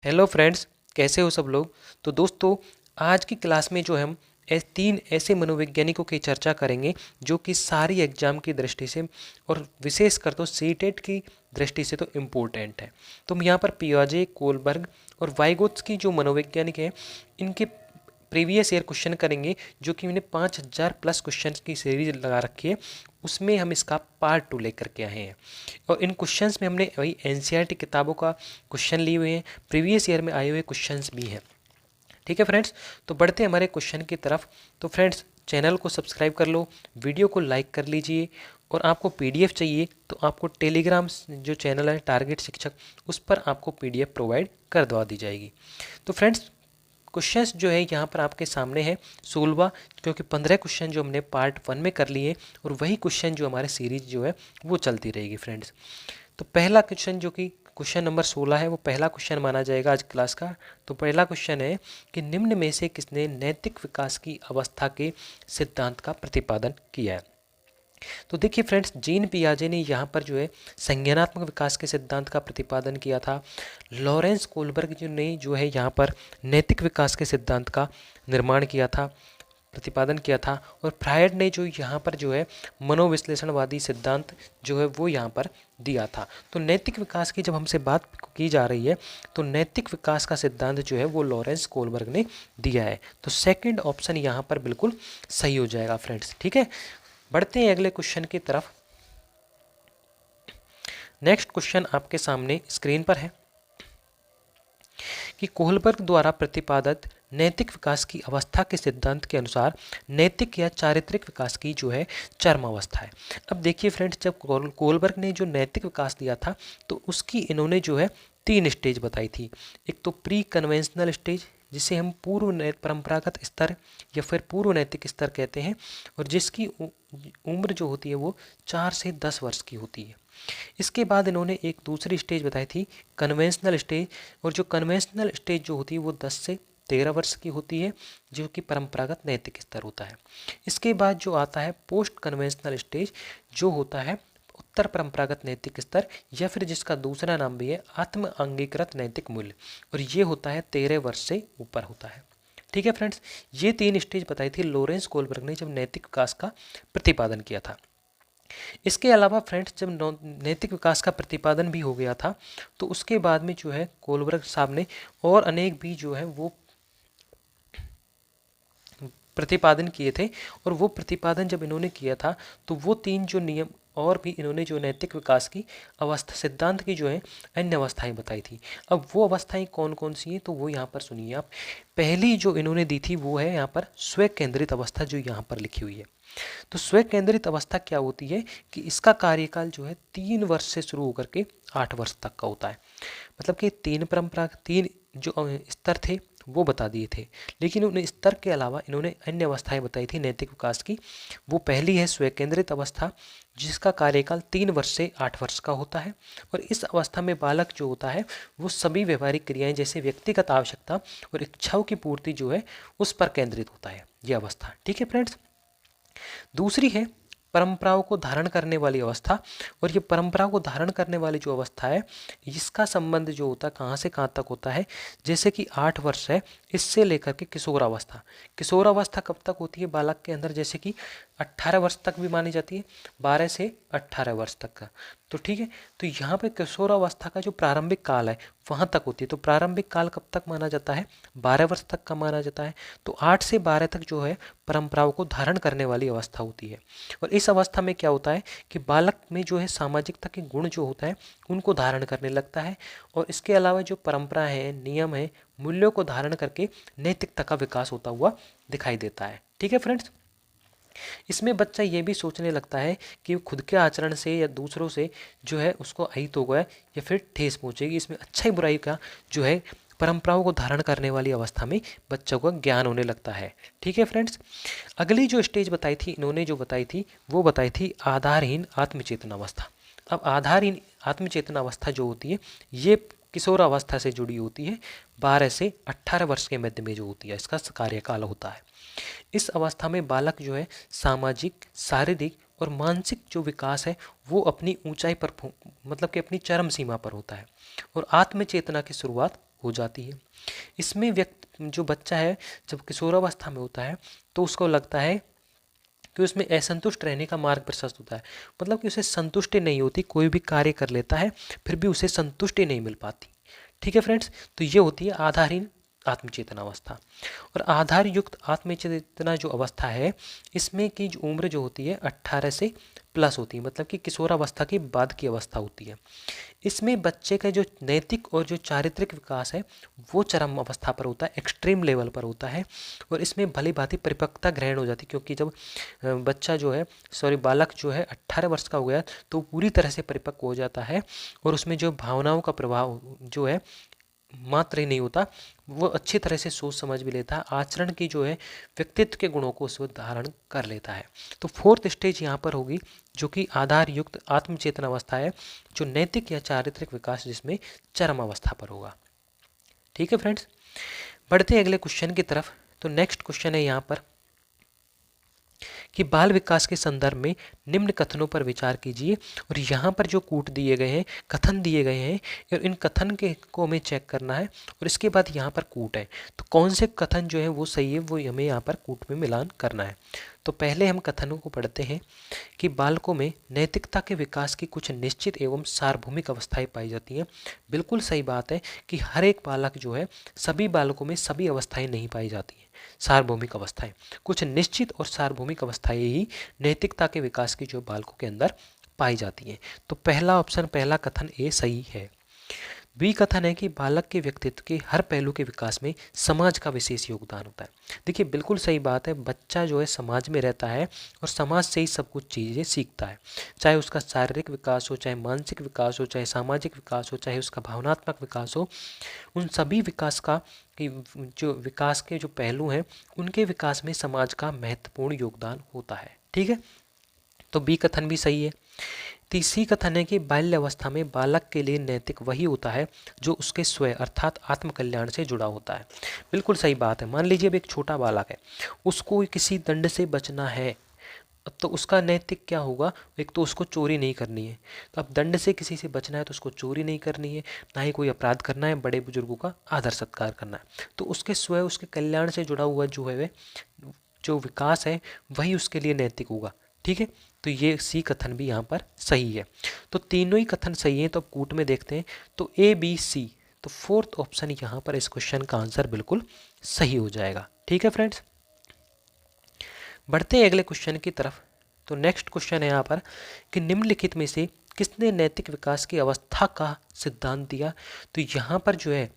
Hello friends, कैसे हो सब लोग। तो दोस्तों, आज की क्लास में जो हम तीन ऐसे मनोवैज्ञानिकों की चर्चा करेंगे जो कि सारी एग्जाम की दृष्टि से और विशेष कर तो सीटेट की दृष्टि से तो इम्पोर्टेंट है। तो हम यहाँ पर पियाजे, कोलबर्ग और वाइगोत्स्की जो मनोवैज्ञानिक हैं, इनके प्रीवियस ईयर क्वेश्चन करेंगे, जो कि मैंने 5000 प्लस क्वेश्चन की सीरीज लगा रखी है। उसमें हम इसका पार्ट 2 लेकर के आए हैं और इन क्वेश्चंस में हमने वही एनसीईआरटी किताबों का क्वेश्चन लिए हुए हैं, प्रीवियस ईयर में आए हुए क्वेश्चंस भी हैं। ठीक है फ्रेंड्स, तो बढ़ते हैं हमारे क्वेश्चन की तरफ। तो फ्रेंड्स, चैनल को सब्सक्राइब कर लो, वीडियो को लाइक कर लीजिए और आपको पीडीएफ चाहिए तो आपको टेलीग्राम जो चैनल है टारगेट शिक्षक, उस पर आपको पीडीएफ प्रोवाइड कर दवा दी जाएगी। तो फ्रेंड्स, क्वेश्चंस जो है यहाँ पर आपके सामने है 16, क्योंकि 15 क्वेश्चन जो हमने पार्ट 1 में कर लिए और वही क्वेश्चन जो हमारे सीरीज जो है वो चलती रहेगी फ्रेंड्स। तो पहला क्वेश्चन जो कि क्वेश्चन नंबर 16 है, वो पहला क्वेश्चन माना जाएगा आज क्लास का। तो पहला क्वेश्चन है कि निम्न में से किसने नैतिक विकास की अवस्था के सिद्धांत का प्रतिपादन किया है। तो देखिए फ्रेंड्स, जीन पियाजे ने यहाँ पर जो है संज्ञानात्मक विकास के सिद्धांत का प्रतिपादन किया था। लॉरेंस कोलबर्ग जो ने जो है यहाँ पर नैतिक विकास के सिद्धांत का निर्माण किया था, प्रतिपादन किया था। और फ्रायड ने जो यहाँ पर जो है मनोविश्लेषणवादी सिद्धांत जो है वो यहाँ पर दिया था। तो नैतिक विकास की जब हमसे बात की जा रही है तो नैतिक विकास का सिद्धांत जो है वो लॉरेंस कोलबर्ग ने दिया है। तो सेकंड ऑप्शन यहाँ पर बिल्कुल सही हो जाएगा फ्रेंड्स। ठीक है, बढ़ते हैं अगले क्वेश्चन की तरफ। नेक्स्ट क्वेश्चन आपके सामने स्क्रीन पर है कि कोहलबर्ग द्वारा प्रतिपादित नैतिक विकास की अवस्था के सिद्धांत के अनुसार नैतिक या चारित्रिक विकास की जो है चरम अवस्था है। अब देखिए फ्रेंड्स, जब कोहलबर्ग ने जो नैतिक विकास दिया था तो उसकी इन्होंने जो है 3 स्टेज बताई थी। एक तो प्री कन्वेंशनल स्टेज, जिसे हम पूर्व परंपरागत स्तर या फिर पूर्व नैतिक स्तर कहते हैं, और जिसकी उम्र जो होती है वो 4 से 10 वर्ष की होती है। इसके बाद इन्होंने एक दूसरी स्टेज बताई थी कन्वेंशनल स्टेज, और जो कन्वेंशनल स्टेज जो होती है वो 10 से 13 वर्ष की होती है, जो कि परंपरागत नैतिक स्तर होता है। इसके बाद जो आता है पोस्ट कन्वेंशनल स्टेज, जो होता है उत्तर परंपरागत नैतिक स्तर, या फिर जिसका दूसरा नाम भी है आत्म अंगीकृत नैतिक मूल्य, और ये होता है 13 वर्ष से ऊपर होता है। ठीक है फ्रेंड्स, ये 3 स्टेज बताई थी लॉरेंस कोलबर्ग ने जब नैतिक विकास का प्रतिपादन किया था। इसके अलावा फ्रेंड्स, जब नैतिक विकास का प्रतिपादन भी हो गया था तो उसके बाद में जो है कोलबर्ग साहब ने और अनेक भी जो है वो प्रतिपादन किए थे। और वो प्रतिपादन जब इन्होंने किया था तो वो 3 जो नियम और भी इन्होंने जो नैतिक विकास की अवस्था सिद्धांत की जो है अन्य अवस्थाएं बताई थी। अब वो अवस्थाएं कौन कौन सी हैं तो वो यहाँ पर सुनिए आप। पहली जो इन्होंने दी थी वो है यहाँ पर स्व केंद्रित अवस्था, जो यहाँ पर लिखी हुई है। तो स्व केंद्रित अवस्था क्या होती है कि इसका कार्यकाल जो है 3 वर्ष से शुरू होकर के 8 वर्ष तक का होता है। मतलब कि 3 जो स्तर थे वो बता दिए थे, लेकिन उन स्तर के अलावा इन्होंने अन्य अवस्थाएं बताई थी नैतिक विकास की। वो पहली है स्व केंद्रित अवस्था, जिसका कार्यकाल 3 वर्ष से 8 वर्ष का होता है। और इस अवस्था में बालक जो होता है वो सभी व्यवहारिक क्रियाएं जैसे व्यक्तिगत आवश्यकता और इच्छाओं की पूर्ति जो है उस पर केंद्रित होता है ये अवस्था। ठीक है फ्रेंड्स, दूसरी है परंपराओं को धारण करने वाली अवस्था। और ये परंपरा को धारण करने वाली जो अवस्था है, इसका संबंध जो होता है कहाँ से कहाँ तक होता है, जैसे कि 8 वर्ष है इससे लेकर के किशोरावस्था। किशोरावस्था कब तक होती है बालक के अंदर, जैसे कि 18 वर्ष तक भी मानी जाती है, 12 से 18 वर्ष तक का। तो ठीक है, तो यहाँ पे किशोरावस्था का जो प्रारंभिक काल है वहाँ तक होती है। तो प्रारंभिक काल कब तक माना जाता है, 12 वर्ष तक का माना जाता है। तो 8 से 12 तक जो है परंपराओं को धारण करने वाली अवस्था होती है। और इस अवस्था में क्या होता है कि बालक में जो है सामाजिकता के गुण जो होता है उनको धारण करने लगता है, और इसके अलावा जो परंपरा है, नियम है, मूल्यों को धारण करके नैतिकता का विकास होता हुआ दिखाई देता है। ठीक है फ्रेंड्स, इसमें बच्चा ये भी सोचने लगता है कि खुद के आचरण से या दूसरों से जो है उसको अहित होगा या फिर ठेस पहुंचेगी। इसमें अच्छाई बुराई का जो है परंपराओं को धारण करने वाली अवस्था में बच्चों को ज्ञान होने लगता है। ठीक है फ्रेंड्स, अगली जो स्टेज बताई थी इन्होंने जो बताई थी वो बताई थी आधारहीन आत्मचेतना अवस्था। अब आधारहीन आत्मचेतना अवस्था जो होती है ये किशोरावस्था से जुड़ी होती है, 12 से 18 वर्ष के मध्य में जो होती है इसका कार्यकाल होता है। इस अवस्था में बालक जो है सामाजिक, शारीरिक और मानसिक जो विकास है वो अपनी ऊंचाई पर मतलब कि अपनी चरम सीमा पर होता है, और आत्मचेतना की शुरुआत हो जाती है। इसमें व्यक्ति जो बच्चा है जब किशोरावस्था में होता है तो उसको लगता है कि उसमें असंतुष्ट रहने का मार्ग प्रशस्त होता है, मतलब कि उसे संतुष्टि नहीं होती, कोई भी कार्य कर लेता है फिर भी उसे संतुष्टि नहीं मिल पाती। ठीक है फ्रेंड्स, तो ये होती है आधारहीन आत्मचेतना अवस्था। और आधार युक्त आत्मचेतना जो अवस्था है इसमें की जो उम्र जो होती है 18 से प्लस होती है, मतलब कि किशोरावस्था के बाद की अवस्था होती है। इसमें बच्चे का जो नैतिक और जो चारित्रिक विकास है वो चरम अवस्था पर होता है, एक्सट्रीम लेवल पर होता है। और इसमें भली भांति परिपक्वता ग्रहण हो जाती है, क्योंकि जब बच्चा जो है बालक जो है 18 वर्ष का हो गया तो पूरी तरह से परिपक्व हो जाता है। और उसमें जो भावनाओं का प्रभाव जो है मात्र ही नहीं होता, वो अच्छी तरह से सोच समझ भी लेता है, आचरण की जो है व्यक्तित्व के गुणों को उसको धारण कर लेता है। तो फोर्थ स्टेज यहाँ पर होगी जो कि आधार युक्त आत्मचेतना अवस्था है, जो नैतिक या चारित्रिक विकास जिसमें चरम अवस्था पर होगा। ठीक है फ्रेंड्स, बढ़ते हैं अगले क्वेश्चन की तरफ। तो नेक्स्ट क्वेश्चन है यहाँ पर कि बाल विकास के संदर्भ में निम्न कथनों पर विचार कीजिए। और यहाँ पर जो कूट दिए गए हैं, कथन दिए गए हैं, और इन कथन के को हमें चेक करना है और इसके बाद यहाँ पर कूट है, तो कौन से कथन जो है वो सही है वो हमें यहाँ पर कूट में मिलान करना है। तो पहले हम कथनों को पढ़ते हैं कि बालकों में नैतिकता के विकास की कुछ निश्चित एवं सार्वभौमिक अवस्थाएं पाई जाती हैं। बिल्कुल सही बात है कि हर एक बालक जो है, सभी बालकों में सभी अवस्थाएं नहीं पाई जाती हैं, सार्वभौमिक अवस्थाएं, कुछ निश्चित और सार्वभौमिक अवस्थाएं ही नैतिकता के विकास की जो बालकों के अंदर पाई जाती हैं। तो पहला ऑप्शन, पहला कथन ए सही है। बी कथन है कि बालक के व्यक्तित्व के हर पहलू के विकास में समाज का विशेष योगदान होता है। देखिए बिल्कुल सही बात है, बच्चा जो है समाज में रहता है और समाज से ही सब कुछ चीज़ें सीखता है, चाहे उसका शारीरिक विकास हो, चाहे मानसिक विकास हो, चाहे सामाजिक विकास हो, चाहे उसका भावनात्मक विकास हो। उन सभी विकास का कि जो विकास के जो पहलू हैं उनके विकास में समाज का महत्वपूर्ण योगदान होता है। ठीक है, तो बी कथन भी सही है। तीसरी कथन है कि बाल्यावस्था में बालक के लिए नैतिक वही होता है जो उसके स्वयं अर्थात आत्मकल्याण से जुड़ा होता है। बिल्कुल सही बात है। मान लीजिए अब एक छोटा बालक है, उसको किसी दंड से बचना है, तो उसका नैतिक क्या होगा, एक तो उसको चोरी नहीं करनी है। तो अब दंड से किसी से बचना है तो उसको चोरी नहीं करनी है, ना ही कोई अपराध करना है, बड़े बुजुर्गों का आदर सत्कार करना है। तो उसके स्वयं उसके कल्याण से जुड़ा हुआ जो है जो विकास है वही उसके लिए नैतिक होगा। ठीक है, तो ये सी कथन भी यहाँ पर सही है। तो तीनों ही कथन सही हैं, तो अब कूट में देखते हैं। तो ए बी सी, तो फोर्थ ऑप्शन यहाँ पर इस क्वेश्चन का आंसर बिल्कुल सही हो जाएगा। ठीक है फ्रेंड्स, बढ़ते हैं अगले क्वेश्चन की तरफ। तो नेक्स्ट क्वेश्चन है यहाँ पर कि निम्नलिखित में से किसने नैतिक विकास की अवस्था का सिद्धांत दिया। तो यहाँ पर जो है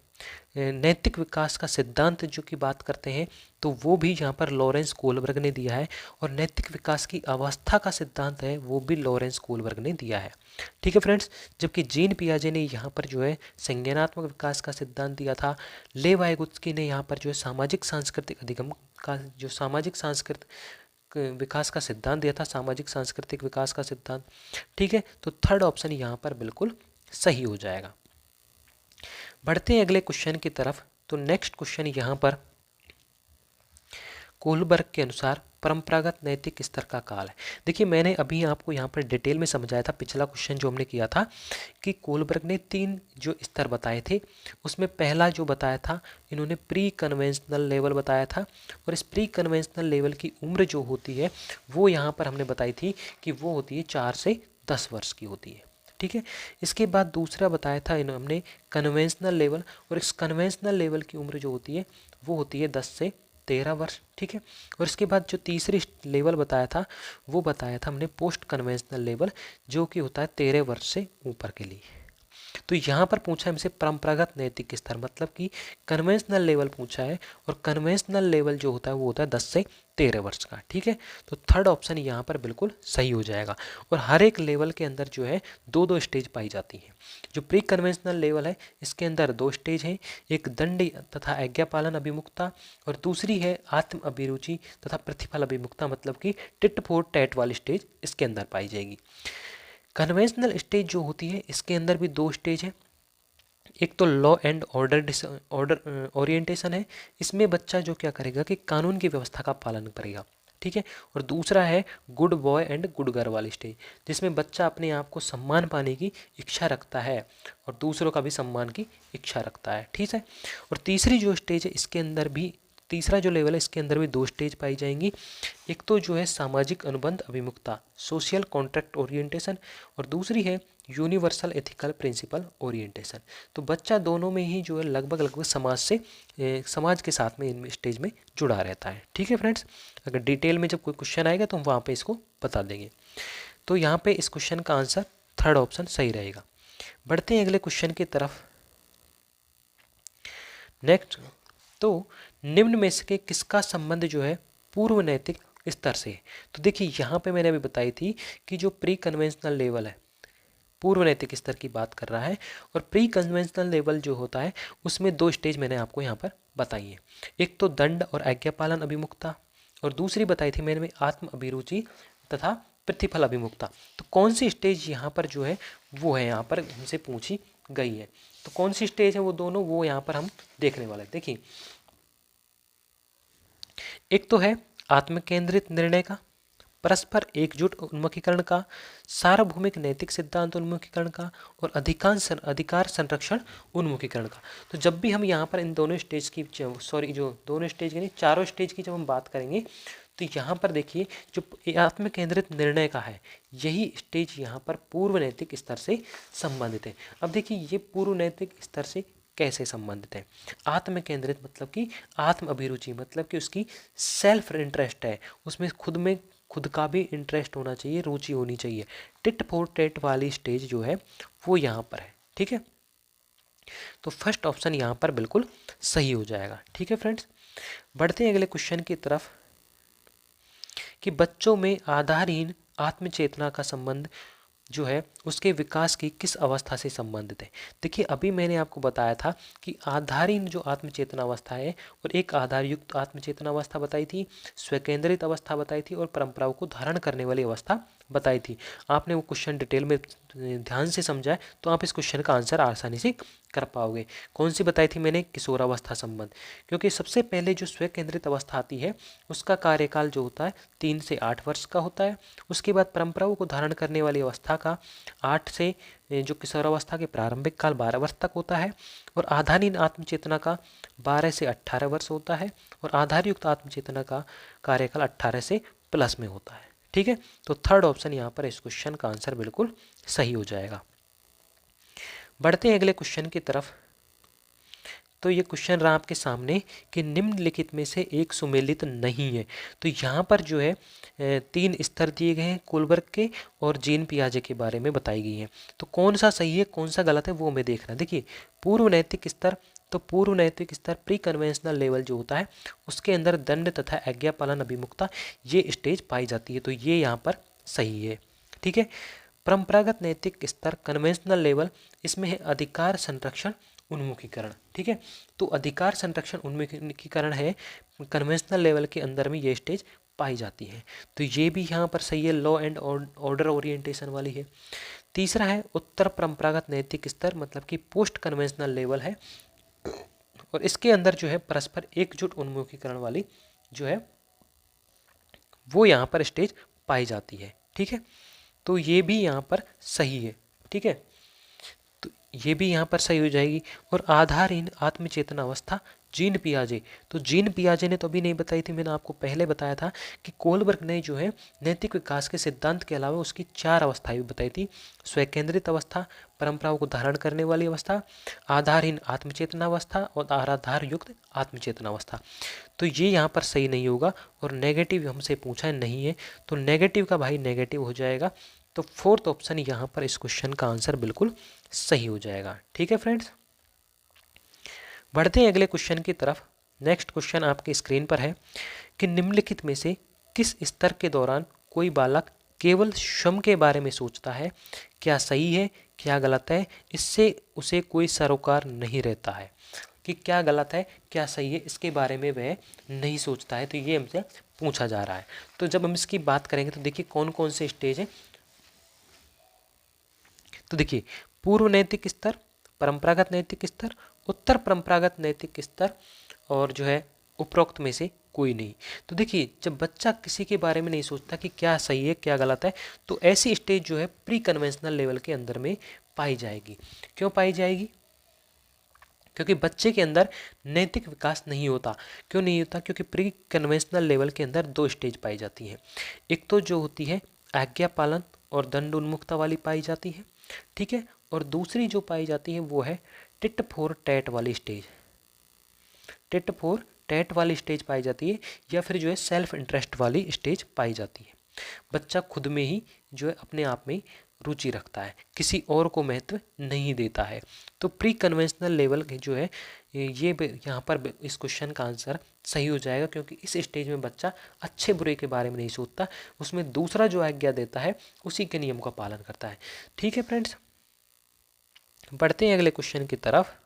नैतिक विकास का सिद्धांत जो की बात करते हैं तो वो भी यहाँ पर लॉरेंस कोलबर्ग ने दिया है, और नैतिक विकास की अवस्था का सिद्धांत है वो भी लॉरेंस कोलबर्ग ने दिया है। ठीक है फ्रेंड्स, जबकि जीन पियाजे ने यहाँ पर जो है संज्ञानात्मक विकास का सिद्धांत दिया था। लेव वाइगोत्स्की ने यहाँ पर जो है सामाजिक सांस्कृतिक अधिगम का जो सामाजिक सांस्कृतिक विकास का सिद्धांत दिया था, सामाजिक सांस्कृतिक विकास का सिद्धांत। ठीक है, तो थर्ड ऑप्शन यहाँ पर बिल्कुल सही हो जाएगा। बढ़ते हैं अगले क्वेश्चन की तरफ। तो नेक्स्ट क्वेश्चन यहाँ पर कोलबर्ग के अनुसार परंपरागत नैतिक स्तर का काल है। देखिए मैंने अभी आपको यहाँ पर डिटेल में समझाया था, पिछला क्वेश्चन जो हमने किया था कि कोलबर्ग ने 3 जो स्तर बताए थे, उसमें पहला जो बताया था इन्होंने प्री कन्वेंशनल लेवल बताया था। और इस प्री कन्वेंशनल लेवल की उम्र जो होती है वो यहाँ पर हमने बताई थी कि वो होती है 4 से 10 वर्ष की होती है। ठीक है, इसके बाद दूसरा बताया था हमने कन्वेंशनल लेवल, और इस कन्वेंशनल लेवल की उम्र जो होती है वो होती है 10 से 13 वर्ष। ठीक है, और इसके बाद जो तीसरी लेवल बताया था वो बताया था हमने पोस्ट कन्वेंशनल लेवल, जो कि होता है 13 वर्ष से ऊपर के लिए। तो यहाँ पर पूछा हमसे परंपरागत नैतिक स्तर, मतलब कि कन्वेंशनल लेवल पूछा है, और कन्वेंशनल लेवल जो होता है वो होता है 10 से 13 वर्ष का। ठीक है, तो थर्ड ऑप्शन यहाँ पर बिल्कुल सही हो जाएगा। और हर एक लेवल के अंदर जो है 2-2 स्टेज पाई जाती हैं। जो प्री कन्वेंशनल लेवल है इसके अंदर 2 स्टेज हैं, एक दंड तथा आज्ञा पालन अभिमुखता, और दूसरी है आत्म अभिरुचि तथा प्रतिफल अभिमुखता, मतलब कि टिट फॉर टैट वाली स्टेज इसके अंदर पाई जाएगी। कन्वेंशनल स्टेज जो होती है इसके अंदर भी 2 स्टेज है, एक तो लॉ एंड ऑर्डर ओरिएंटेशन है। इसमें बच्चा जो क्या करेगा कि कानून की व्यवस्था का पालन करेगा, ठीक है। और दूसरा है good boy and good girl वाली स्टेज, जिसमें बच्चा अपने आप को सम्मान पाने की इच्छा रखता है और दूसरों का भी सम्मान की इच्छा रखता है, ठीक है। और तीसरी जो स्टेज है इसके अंदर भी, तीसरा जो लेवल है इसके अंदर भी दो स्टेज पाई जाएंगी। एक तो जो है सामाजिक अनुबंध अभिमुखता, सोशल कॉन्ट्रैक्ट ओरिएंटेशन, और दूसरी है यूनिवर्सल एथिकल प्रिंसिपल ओरिएंटेशन। तो बच्चा दोनों में ही जो है लगभग लगभग समाज से समाज के साथ में इन स्टेज में जुड़ा रहता है, ठीक है फ्रेंड्स। अगर डिटेल में जब कोई क्वेश्चन आएगा तो हम वहाँ पे इसको बता देंगे। तो यहाँ पे इस क्वेश्चन का आंसर थर्ड ऑप्शन सही रहेगा। बढ़ते हैं अगले क्वेश्चन की तरफ। नेक्स्ट, तो निम्न में से किसका संबंध जो है पूर्व नैतिक स्तर से है? तो देखिए यहाँ पे मैंने अभी बताई थी कि जो प्री कन्वेंशनल लेवल है पूर्व नैतिक स्तर की बात कर रहा है, और प्री कन्वेंशनल लेवल जो होता है उसमें दो स्टेज मैंने आपको यहाँ पर बताई है। एक तो दंड और आज्ञापालन अभिमुखता, और दूसरी बताई थी मैंने आत्म अभिरुचि तथा प्रतिफल अभिमुखता। तो कौन सी स्टेज यहाँ पर जो है वो है यहाँ पर हमसे पूछी गई है। तो कौन सी स्टेज है वो दोनों, वो यहाँ पर हम देखने वाले हैं। देखिए, एक तो है आत्म केंद्रित निर्णय का, परस्पर एकजुट उन्मुखीकरण का, सार्वभौमिक नैतिक सिद्धांत उन्मुखीकरण का, और अधिकार संरक्षण उन्मुखीकरण का। तो जब भी हम यहाँ पर इन दोनों स्टेज की, सॉरी जो दोनों स्टेज की नहीं चारों स्टेज की जब हम बात करेंगे, तो यहाँ पर देखिए जो आत्म केंद्रित निर्णय का है यही स्टेज यहाँ पर पूर्व नैतिक स्तर से संबंधित है। अब देखिए ये पूर्व नैतिक स्तर से कैसे संबंधित है। आत्म केंद्रित मतलब कि आत्म अभिरुचि, मतलब कि उसकी सेल्फ इंटरेस्ट है, उसमें खुद का भी इंटरेस्ट होना चाहिए, रुचि होनी चाहिए। टिट फॉर टेट वाली स्टेज जो है वो यहाँ पर है, ठीक है। तो फर्स्ट ऑप्शन यहाँ पर बिल्कुल सही हो जाएगा, ठीक है फ्रेंड्स। बढ़ते हैं अगले क्वेश्चन की तरफ कि बच्चों में आधारहीन आत्मचेतना का संबंध जो है उसके विकास की किस अवस्था से संबंधित है। देखिए अभी मैंने आपको बताया था कि आधारहीन जो आत्मचेतना अवस्था है और एक आधारयुक्त आत्मचेतना अवस्था बताई थी, स्वकेंद्रित अवस्था बताई थी, और परंपराओं को धारण करने वाली अवस्था बताई थी। आपने वो क्वेश्चन डिटेल में ध्यान से समझा है तो आप इस क्वेश्चन का आंसर आसानी से कर पाओगे। कौन सी बताई थी मैंने? किशोरावस्था संबंध, क्योंकि सबसे पहले जो स्वकेंद्रित अवस्था आती है उसका कार्यकाल जो होता है 3 से 8 वर्ष का होता है। उसके बाद परंपराओं को धारण करने वाली अवस्था का 8 से जो किशोरावस्था के प्रारंभिक काल 12 वर्ष तक होता है, और आधारहीन आत्मचेतना का 12 से 18 वर्ष होता है, और आधारयुक्त आत्मचेतना का कार्यकाल 18 से प्लस में होता है, ठीक है। तो थर्ड ऑप्शन यहाँ पर इस क्वेश्चन का आंसर बिल्कुल सही हो जाएगा। बढ़ते हैं अगले क्वेश्चन की तरफ। तो ये क्वेश्चन रहा आपके सामने कि निम्नलिखित में से एक सुमेलित नहीं है। तो यहाँ पर जो है 3 स्तर दिए गए हैं कोलबर्ग के, और जीन पियाजे के बारे में बताई गई हैं। तो कौन सा सही है कौन सा गलत है वो हमें देखना। देखिए पूर्व नैतिक स्तर, तो पूर्व नैतिक स्तर प्री कन्वेंशनल लेवल जो होता है उसके अंदर दंड तथा आज्ञा पालन अभिमुखता ये स्टेज पाई जाती है, तो ये यहाँ पर सही है, ठीक है। परंपरागत नैतिक स्तर कन्वेंशनल लेवल, इसमें है अधिकार संरक्षण उन्मुखीकरण, ठीक है। तो अधिकार संरक्षण उन्मुखीकरण है कन्वेंशनल लेवल के अंदर में ये स्टेज पाई जाती है, तो ये भी यहाँ पर सही है, लॉ एंड ऑर्डर ओरिएंटेशन वाली है। तीसरा है उत्तर परंपरागत नैतिक स्तर, मतलब कि पोस्ट कन्वेंशनल लेवल है, और इसके अंदर जो है परस्पर एकजुट उन्मुखीकरण वाली जो है वो यहाँ पर स्टेज पाई जाती है, ठीक है। तो ये भी यहाँ पर सही है, ठीक है। तो ये भी यहाँ पर सही हो जाएगी। और आधारहीन आत्मचेतना अवस्था जीन पियाजे, तो जीन पियाजे ने तो अभी नहीं बताई थी, मैंने आपको पहले बताया था कि कोलबर्ग ने जो है नैतिक विकास के सिद्धांत के अलावा उसकी 4 अवस्थाएं भी बताई थी। स्वकेंद्रित अवस्था, परंपराओं को धारण करने वाली अवस्था, आधारहीन आत्मचेतना अवस्था, और आधार युक्त आत्मचेतना अवस्था। तो ये यहाँ पर सही नहीं होगा, और नेगेटिव हमसे पूछा नहीं है, तो नेगेटिव का भाई नेगेटिव हो जाएगा। तो फोर्थ ऑप्शन यहाँ पर इस क्वेश्चन का आंसर बिल्कुल सही हो जाएगा, ठीक है फ्रेंड्स। बढ़ते हैं अगले क्वेश्चन की तरफ। नेक्स्ट क्वेश्चन आपके स्क्रीन पर है कि निम्नलिखित में से किस स्तर के दौरान कोई बालक केवल स्वयं के बारे में सोचता है, क्या सही है क्या गलत है, इससे उसे कोई सरोकार नहीं रहता है। कि क्या गलत है क्या सही है इसके बारे में वह नहीं सोचता है, तो ये हमसे पूछा जा रहा है। तो जब हम इसकी बात करेंगे तो देखिए कौन कौन से स्टेज है। तो देखिए पूर्व नैतिक स्तर, परंपरागत नैतिक स्तर, उत्तर परंपरागत नैतिक स्तर, और जो है उपरोक्त में से कोई नहीं। तो देखिए जब बच्चा किसी के बारे में नहीं सोचता कि क्या सही है क्या गलत है, तो ऐसी स्टेज जो है प्री कन्वेंशनल लेवल के अंदर में पाई जाएगी। क्यों पाई जाएगी? क्योंकि बच्चे के अंदर नैतिक विकास नहीं होता। क्यों नहीं होता? क्योंकि प्री कन्वेंशनल लेवल के अंदर दो स्टेज पाई जाती हैं। एक तो जो होती है आज्ञा पालन और दंड उन्मुक्ता वाली पाई जाती है, ठीक है, और दूसरी जो पाई जाती है वो है टिट फॉर टैट वाली स्टेज। टिट फॉर टैट वाली स्टेज पाई जाती है, या फिर जो है सेल्फ इंटरेस्ट वाली स्टेज पाई जाती है। बच्चा खुद में ही जो है अपने आप में रुचि रखता है, किसी और को महत्व नहीं देता है। तो प्री कन्वेंशनल लेवल के जो है ये यहाँ पर इस क्वेश्चन का आंसर सही हो जाएगा, क्योंकि इस स्टेज में बच्चा अच्छे बुरे के बारे में नहीं सोचता, उसमें दूसरा जो आज्ञा देता है उसी के नियम का पालन करता है। ठीक है फ्रेंड्स, बढ़ते हैं अगले क्वेश्चन की तरफ।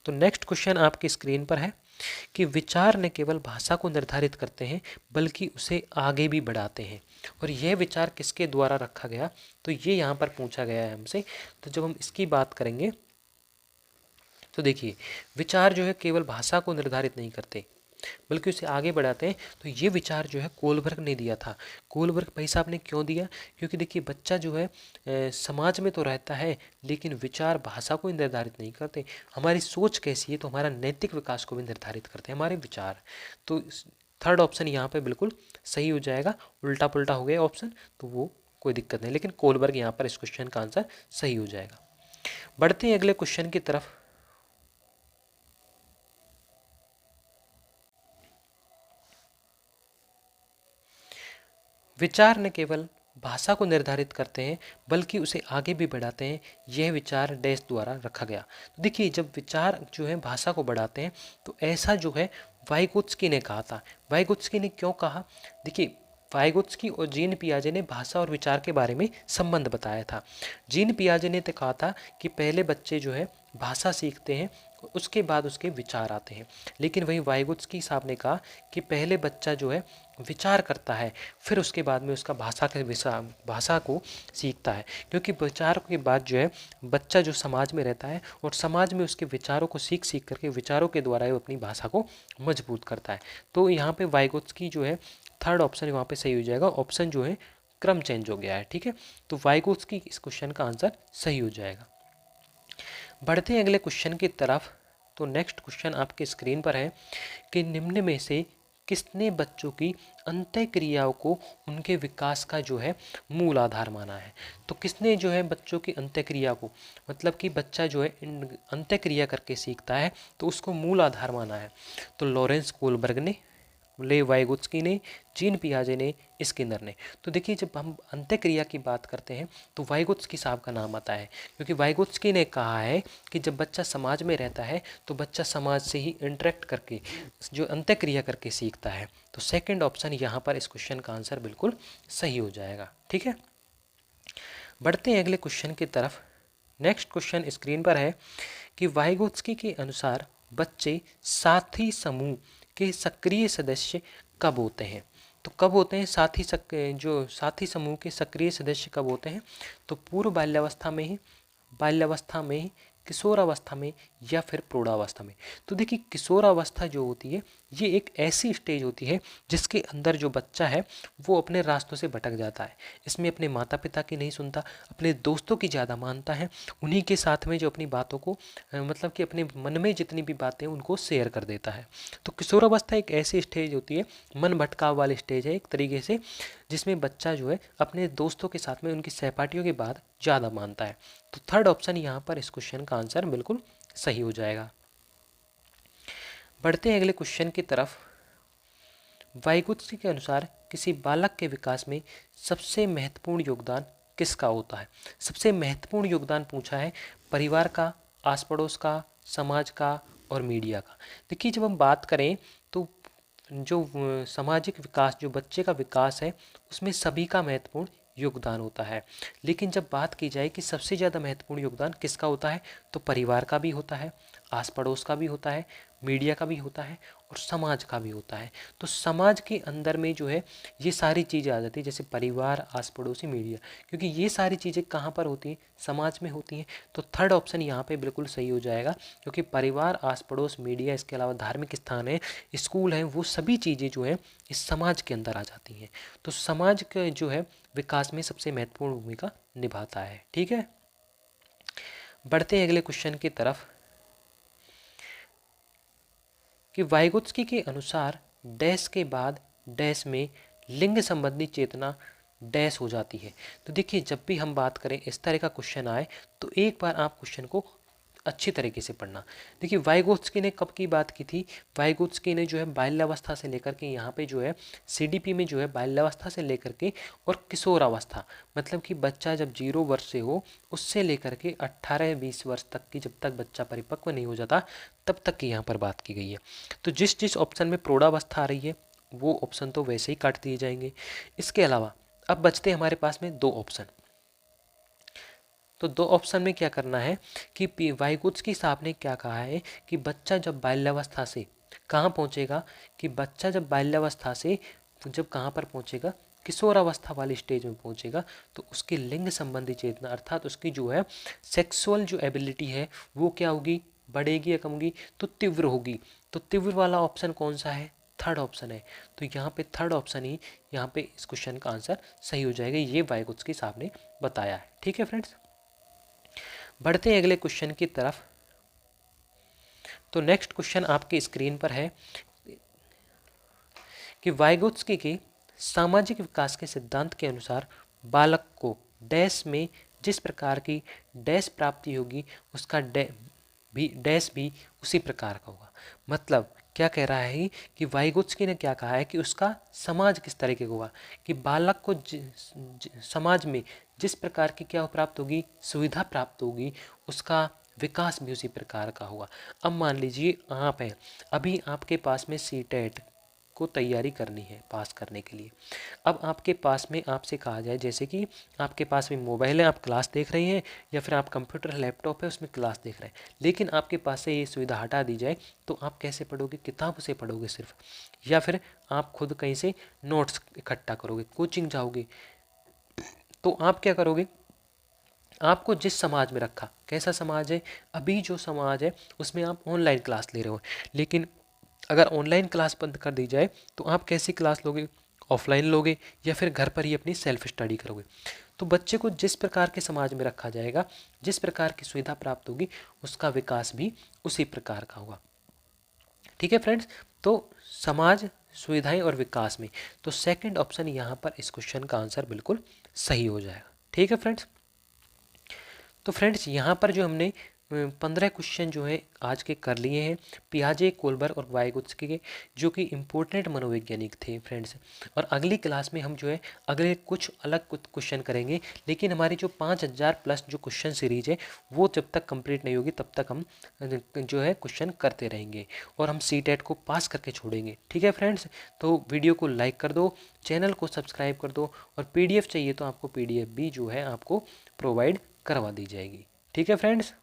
तो नेक्स्ट क्वेश्चन आपकी स्क्रीन पर है कि विचार न केवल भाषा को निर्धारित करते हैं बल्कि उसे आगे भी बढ़ाते हैं, और यह विचार किसके द्वारा रखा गया? तो ये यहाँ पर पूछा गया है हमसे। तो जब हम इसकी बात करेंगे तो देखिए विचार जो है केवल भाषा को निर्धारित नहीं करते बल्कि उसे आगे बढ़ाते हैं। तो ये विचार जो है कोलबर्ग ने दिया था। कोलबर्ग भाई साहब ने क्यों दिया? क्योंकि देखिए बच्चा जो है समाज में तो रहता है लेकिन विचार भाषा को निर्धारित नहीं करते। हमारी सोच कैसी है तो हमारा नैतिक विकास को भी निर्धारित करते हैं हमारे विचार। तो थर्ड ऑप्शन यहाँ पे बिल्कुल सही हो जाएगा। उल्टा पुल्टा हो गया ऑप्शन तो वो कोई दिक्कत नहीं, लेकिन कोलबर्ग यहाँ पर इस क्वेश्चन का आंसर सही हो जाएगा। बढ़ते हैं अगले क्वेश्चन की तरफ। विचार न केवल भाषा को निर्धारित करते हैं बल्कि उसे आगे भी बढ़ाते हैं, यह विचार डैश द्वारा रखा गया। तो देखिए जब विचार जो है भाषा को बढ़ाते हैं तो ऐसा जो है वाइगोत्स्की ने कहा था। वाइगोत्स्की ने क्यों कहा? देखिए वाइगोत्स्की और जीन पियाजे ने भाषा और विचार के बारे में संबंध बताया था। जीन पियाजे ने तो कहा था कि पहले बच्चे जो है भाषा सीखते हैं उसके बाद उसके विचार आते हैं, लेकिन वही वाइगोत्स्की साहब ने कहा कि पहले बच्चा जो है विचार करता है फिर उसके बाद में उसका भाषा को सीखता है, क्योंकि विचार के बाद जो है बच्चा जो समाज में रहता है और समाज में उसके विचारों को सीख सीख करके विचारों के द्वारा वो अपनी भाषा को मजबूत करता है। तो यहाँ पे वाइगोत्स्की जो है थर्ड ऑप्शन वहाँ पे सही हो जाएगा। ऑप्शन जो है क्रम चेंज हो गया है, ठीक है। तो वाइगोत्स्की इस क्वेश्चन का आंसर सही हो जाएगा। बढ़ते हैं अगले क्वेश्चन की तरफ। तो नेक्स्ट क्वेश्चन आपके स्क्रीन पर है कि निम्न में से किसने बच्चों की अंतःक्रियाओं को उनके विकास का जो है मूल आधार माना है? तो किसने जो है बच्चों की अंतःक्रिया को, मतलब कि बच्चा जो है अंतःक्रिया करके सीखता है तो उसको मूल आधार माना है? तो लॉरेंस कोलबर्ग ने, ले वाइगोत्स्की ने, जीन पियाजे ने, स्किनर ने। तो देखिए जब हम अंत्यक्रिया की बात करते हैं तो वाइगोत्स्की साहब का नाम आता है, क्योंकि वाइगोत्स्की ने कहा है कि जब बच्चा समाज में रहता है तो बच्चा समाज से ही इंटरेक्ट करके जो अंत्यक्रिया करके सीखता है। तो सेकंड ऑप्शन यहाँ पर इस क्वेश्चन का आंसर बिल्कुल सही हो जाएगा, ठीक है। बढ़ते हैं अगले क्वेश्चन की तरफ। नेक्स्ट क्वेश्चन स्क्रीन पर है कि वाइगोत्स्की के अनुसार बच्चे साथी समूह के सक्रिय सदस्य कब होते हैं? तो कब होते हैं जो साथी समूह के सक्रिय सदस्य कब होते हैं? तो पूर्व बाल्यावस्था में ही, बाल्यावस्था में ही, किशोरावस्था में, या फिर प्रौढ़ावस्था में। तो देखिए किशोरावस्था जो होती है ये एक ऐसी स्टेज होती है जिसके अंदर जो बच्चा है वो अपने रास्तों से भटक जाता है। इसमें अपने माता पिता की नहीं सुनता, अपने दोस्तों की ज़्यादा मानता है, उन्हीं के साथ में जो अपनी बातों को मतलब कि अपने मन में जितनी भी बातें उनको शेयर कर देता है। तो किशोरावस्था एक ऐसी स्टेज होती है, मन भटकाव वाली स्टेज है एक तरीके से, जिसमें बच्चा जो है अपने दोस्तों के साथ में उनकी सहपाठियों की बात ज़्यादा मानता है। तो थर्ड ऑप्शन यहाँ पर इस क्वेश्चन का आंसर बिल्कुल सही हो जाएगा। बढ़ते हैं अगले क्वेश्चन की तरफ। वाइगोत्स्की के अनुसार किसी बालक के विकास में सबसे महत्वपूर्ण योगदान किसका होता है? सबसे महत्वपूर्ण योगदान पूछा है परिवार का, आस पड़ोस का, समाज का और मीडिया का। देखिए जब हम बात करें तो जो सामाजिक विकास, जो बच्चे का विकास है उसमें सभी का महत्वपूर्ण योगदान होता है, लेकिन जब बात की जाए कि सबसे ज़्यादा महत्वपूर्ण योगदान किसका होता है तो परिवार का भी होता है, आस पड़ोस का भी होता है, मीडिया का भी होता है और समाज का भी होता है। तो समाज के अंदर में जो है ये सारी चीज़ें आ जाती है, जैसे परिवार, आस पड़ोसी, मीडिया, क्योंकि ये सारी चीज़ें कहाँ पर होती हैं, समाज में होती हैं। तो थर्ड ऑप्शन यहाँ पे बिल्कुल सही हो जाएगा, क्योंकि परिवार, आस पड़ोस, मीडिया, इसके अलावा धार्मिक स्थान है, स्कूल हैं, वो सभी चीज़ें जो हैं इस समाज के अंदर आ जाती हैं। तो समाज का जो है विकास में सबसे महत्वपूर्ण भूमिका निभाता है। ठीक है, बढ़ते हैं अगले क्वेश्चन की तरफ कि वाइगोत्स्की के अनुसार डैश के बाद डैश में लिंग संबंधी चेतना डैश हो जाती है। तो देखिए, जब भी हम बात करें इस तरह का क्वेश्चन आए तो एक बार आप क्वेश्चन को अच्छी तरीके से पढ़ना। देखिए, वाइगोत्स्की ने कब की बात की थी, वाइगोत्स्की ने जो है बाल्यावस्था से लेकर के यहाँ पे जो है सीडीपी में जो है बाल्यावस्था से लेकर के और किशोरावस्था, मतलब कि बच्चा जब 0 वर्ष से हो उससे लेकर के 18-20 वर्ष तक की, जब तक बच्चा परिपक्व नहीं हो जाता तब तक की यहाँ पर बात की गई है। तो जिस जिस ऑप्शन में प्रौढ़ावस्था आ रही है वो ऑप्शन तो वैसे ही काट दिए जाएंगे। इसके अलावा अब बचते हमारे पास में 2 ऑप्शन। तो 2 ऑप्शन में क्या करना है कि वाइगोत्स्की साहब ने क्या कहा है कि बच्चा जब बाल्यावस्था से कहाँ पहुँचेगा, कि बच्चा जब बाल्यावस्था से जब कहाँ पर पहुँचेगा, किशोरावस्था वाली स्टेज में पहुँचेगा, तो उसकी लिंग संबंधी चेतना अर्थात उसकी जो है सेक्सुअल जो एबिलिटी है वो क्या होगी, बढ़ेगी या कम होगी, तो तीव्र होगी। तो तीव्र वाला ऑप्शन कौन सा है, थर्ड ऑप्शन है। तो यहाँ पे थर्ड ऑप्शन ही यहाँ पे इस क्वेश्चन का आंसर सही हो जाएगा, ये वाइगोत्स्की साहब ने बताया है। ठीक है फ्रेंड्स, बढ़ते हैं अगले क्वेश्चन की तरफ। तो नेक्स्ट क्वेश्चन आपकी स्क्रीन पर है कि वाइगोत्स्की के सामाजिक विकास के सिद्धांत के अनुसार बालक को डैश में जिस प्रकार की डैश प्राप्ति होगी उसका डैश भी उसी प्रकार का होगा। मतलब क्या कह रहा है कि वाइगोत्स्की ने क्या कहा है कि उसका समाज किस तरीके का होगा, कि बालक को समाज में जिस प्रकार की क्या प्राप्त होगी, सुविधा प्राप्त होगी, उसका विकास भी उसी प्रकार का होगा। अब मान लीजिए आप हैं, अभी आपके पास में सीटेट को तैयारी करनी है पास करने के लिए। अब आपके पास में आपसे कहा जाए, जैसे कि आपके पास में मोबाइल है, आप क्लास देख रहे हैं, या फिर आप कंप्यूटर लैपटॉप है उसमें क्लास देख रहे हैं, लेकिन आपके पास से ये सुविधा हटा दी जाए तो आप कैसे पढ़ोगे, किताब से पढ़ोगे सिर्फ, या फिर आप खुद कहीं से नोट्स इकट्ठा करोगे, कोचिंग जाओगे। तो आप क्या करोगे, आपको जिस समाज में रखा, कैसा समाज है, अभी जो समाज है उसमें आप ऑनलाइन क्लास ले रहे हो, लेकिन अगर ऑनलाइन क्लास बंद कर दी जाए तो आप कैसी क्लास लोगे, ऑफलाइन लोगे या फिर घर पर ही अपनी सेल्फ स्टडी करोगे। तो बच्चे को जिस प्रकार के समाज में रखा जाएगा, जिस प्रकार की सुविधा प्राप्त होगी, उसका विकास भी उसी प्रकार का होगा। ठीक है फ्रेंड्स, तो समाज, सुविधाएं और विकास में, तो सेकंड ऑप्शन यहाँ पर इस क्वेश्चन का आंसर बिल्कुल सही हो जाएगा। ठीक है फ्रेंड्स, तो फ्रेंड्स यहाँ पर जो हमने 15 क्वेश्चन जो है आज के कर लिए हैं, पियाजे, कोलबर्ग और वाइगोत्स्की के, जो कि इम्पोर्टेंट मनोवैज्ञानिक थे फ्रेंड्स। और अगली क्लास में हम जो है अगले कुछ अलग कुछ क्वेश्चन करेंगे, लेकिन हमारी जो 5000 प्लस जो क्वेश्चन सीरीज है वो जब तक कंप्लीट नहीं होगी तब तक हम जो है क्वेश्चन करते रहेंगे और हम सीटेट को पास करके छोड़ेंगे। ठीक है फ्रेंड्स, तो वीडियो को लाइक कर दो, चैनल को सब्सक्राइब कर दो, और PDF चाहिए तो आपको PDF भी जो है आपको प्रोवाइड करवा दी जाएगी। ठीक है फ्रेंड्स।